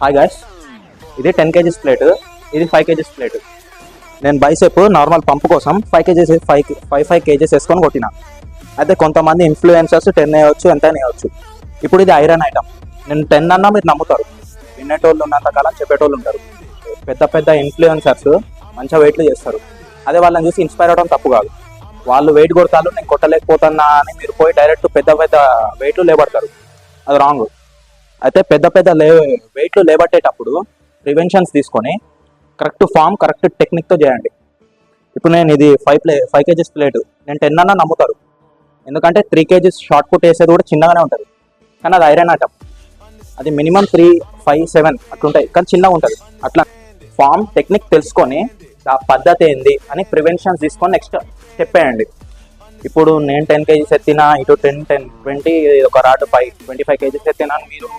Hi guys, ఇది 10 kgs plate, ఇది 5 kgs plate. నేను బైసెప్ నార్మల్ పంప్ కోసం 5 kgs వేసుకొని కొట్టిన. అయితే కొంతమంది ఇన్ఫ్లుయెన్సర్స్ 10 వేయవచ్చు, ఎంత వేయవచ్చు. ఇప్పుడు ఇది ఐరన్ ఐటమ్. నేను 10 అన్నా మీరు నమ్ముతారు. వినేటోళ్ళు ఉన్నంత కాలం చెప్పేటోళ్ళు ఉంటారు. పెద్ద పెద్ద ఇన్ఫ్లుయెన్సర్స్ మంచిగా వెయిట్లు చేస్తారు. అదే వాళ్ళని చూసి ఇన్స్పైర్ అవడం తప్పు కాదు. వాళ్ళు వెయిట్ కొడతారు, నేను కొట్టలేకపోతున్నా అని మీరు పోయి డైరెక్ట్ పెద్ద పెద్ద వెయిట్లు లేబడతారు. అది రాంగ్. అయితే పెద్ద పెద్ద వెయిట్లు లేబట్టేటప్పుడు ప్రివెన్షన్స్ తీసుకొని కరెక్ట్ ఫామ్, కరెక్ట్ టెక్నిక్తో చేయండి. ఇప్పుడు నేను ఇది 5 kgs ప్లేట్, నేను 10 అన్నా నమ్ముతారు. ఎందుకంటే 3 kgs షార్ట్ పుట్ వేసేది కూడా చిన్నగానే ఉంటుంది. కానీ అది ఐరన్ ఐటమ్. అది మినిమం 3, 5, 7 అట్లుంటాయి, కానీ చిన్నగా ఉంటుంది. అట్లా ఫామ్ టెక్నిక్ తెలుసుకొని ఆ పద్ధతి ఏంది అని ప్రివెన్షన్స్ తీసుకొని నెక్స్ట్ స్టెప్ వేయండి. ఇప్పుడు నేను 10 kgs ఎత్తినా, ఇటు 10, 20 ఒక రాడ్ 25 kgs ఎత్తినా, మీరు